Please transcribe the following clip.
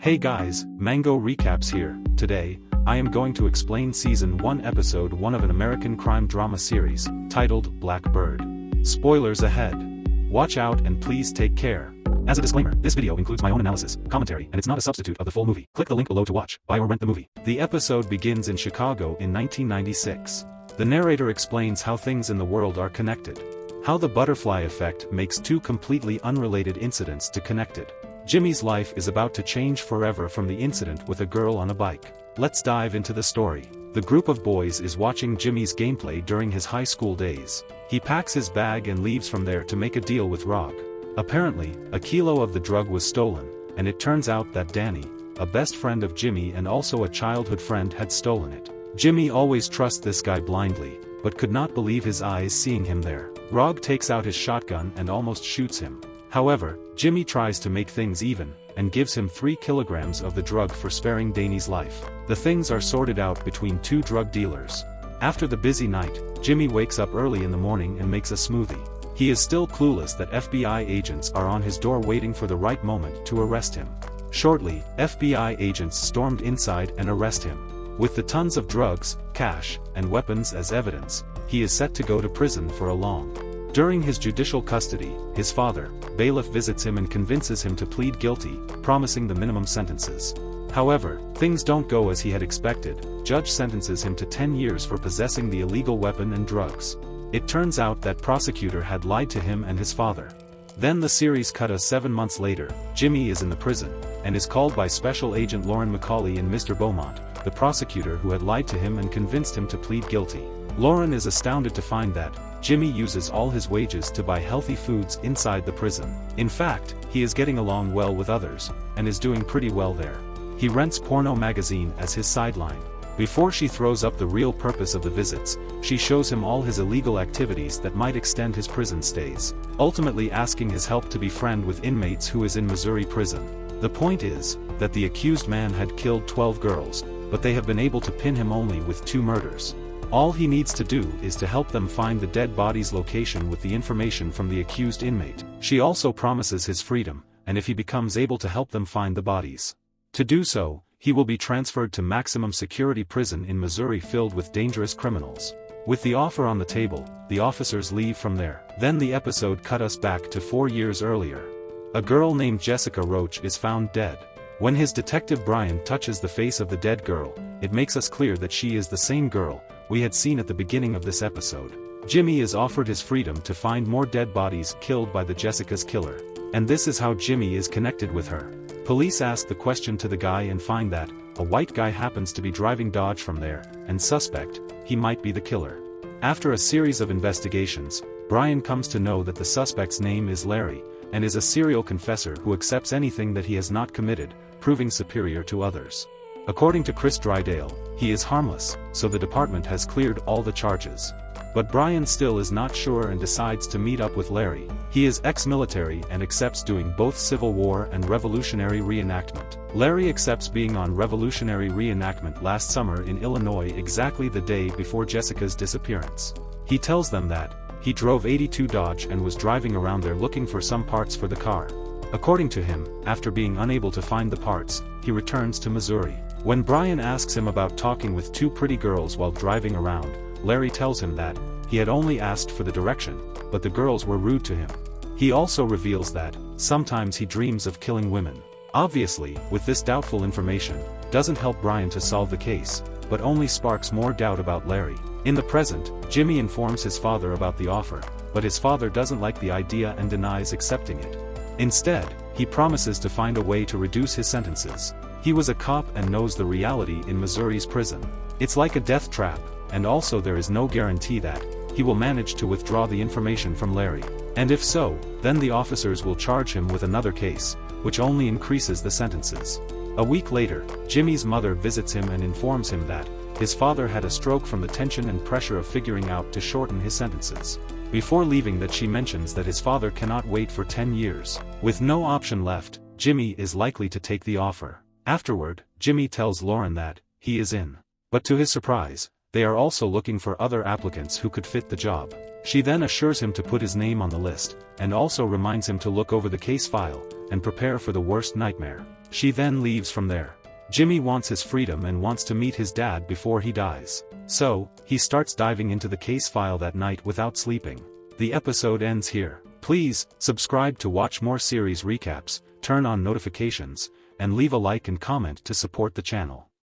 Hey guys, Mango Recaps here. Today, I am going to explain Season 1 Episode 1 of an American crime drama series, titled Black Bird. Spoilers ahead. Watch out and please take care. As a disclaimer, this video includes my own analysis, commentary, and it's not a substitute of the full movie. Click the link below to watch, buy or rent the movie. The episode begins in Chicago in 1996. The narrator explains how things in the world are connected. How the butterfly effect makes two completely unrelated incidents to connected. Jimmy's life is about to change forever from the incident with a girl on a bike. Let's dive into the story. The group of boys is watching Jimmy's gameplay during his high school days. He packs his bag and leaves from there to make a deal with Rog. Apparently, a kilo of the drug was stolen, and it turns out that Danny, a best friend of Jimmy and also a childhood friend, had stolen it. Jimmy always trusts this guy blindly, but could not believe his eyes seeing him there. Rog takes out his shotgun and almost shoots him. However, Jimmy tries to make things even, and gives him 3 kilograms of the drug for sparing Danny's life. The things are sorted out between two drug dealers. After the busy night, Jimmy wakes up early in the morning and makes a smoothie. He is still clueless that FBI agents are on his door waiting for the right moment to arrest him. Shortly, FBI agents stormed inside and arrest him. With the tons of drugs, cash, and weapons as evidence, he is set to go to prison for a long. During his judicial custody, his father, bailiff, visits him and convinces him to plead guilty, promising the minimum sentences. However, things don't go as he had expected. Judge sentences him to 10 years for possessing the illegal weapon and drugs. It turns out that prosecutor had lied to him and his father. Then the series cut us 7 months later. Jimmy is in the prison, and is called by Special Agent Lauren McCauley and Mr. Beaumont, the prosecutor who had lied to him and convinced him to plead guilty. Lauren is astounded to find that Jimmy uses all his wages to buy healthy foods inside the prison. In fact, he is getting along well with others, and is doing pretty well there. He rents porno magazine as his sideline. Before she throws up the real purpose of the visits, she shows him all his illegal activities that might extend his prison stays, ultimately asking his help to befriend with inmates who is in Missouri prison. The point is, that the accused man had killed 12 girls, but they have been able to pin him only with 2 murders. All he needs to do is to help them find the dead body's location with the information from the accused inmate. She also promises his freedom, and if he becomes able to help them find the bodies. To do so, he will be transferred to maximum security prison in Missouri filled with dangerous criminals. With the offer on the table, the officers leave from there. Then the episode cut us back to 4 years earlier. A girl named Jessica Roach is found dead. When his detective Brian touches the face of the dead girl, it makes us clear that she is the same girl we had seen at the beginning of this episode. Jimmy is offered his freedom to find more dead bodies killed by the Jessica's killer. And this is how Jimmy is connected with her. Police ask the question to the guy and find that a white guy happens to be driving Dodge from there, and suspect he might be the killer. After a series of investigations, Brian comes to know that the suspect's name is Larry, and is a serial confessor who accepts anything that he has not committed, proving superior to others. According to Chris Drydale, he is harmless, so the department has cleared all the charges. But Brian still is not sure and decides to meet up with Larry. He is ex-military and accepts doing both Civil War and Revolutionary Reenactment. Larry accepts being on Revolutionary Reenactment last summer in Illinois exactly the day before Jessica's disappearance. He tells them that he drove 82 Dodge and was driving around there looking for some parts for the car. According to him, after being unable to find the parts, he returns to Missouri. When Brian asks him about talking with 2 pretty girls while driving around, Larry tells him that he had only asked for the direction, but the girls were rude to him. He also reveals that sometimes he dreams of killing women. Obviously, with this doubtful information, doesn't help Brian to solve the case, but only sparks more doubt about Larry. In the present, Jimmy informs his father about the offer, but his father doesn't like the idea and denies accepting it. Instead, he promises to find a way to reduce his sentences. He was a cop and knows the reality in Missouri's prison. It's like a death trap, and also there is no guarantee that he will manage to withdraw the information from Larry. And if so, then the officers will charge him with another case, which only increases the sentences. A week later, Jimmy's mother visits him and informs him that his father had a stroke from the tension and pressure of figuring out to shorten his sentences. Before leaving that, she mentions that his father cannot wait for 10 years. With no option left, Jimmy is likely to take the offer. Afterward, Jimmy tells Lauren that he is in. But to his surprise, they are also looking for other applicants who could fit the job. She then assures him to put his name on the list, and also reminds him to look over the case file, and prepare for the worst nightmare. She then leaves from there. Jimmy wants his freedom and wants to meet his dad before he dies. So, he starts diving into the case file that night without sleeping. The episode ends here. Please, subscribe to watch more series recaps, turn on notifications, and leave a like and comment to support the channel.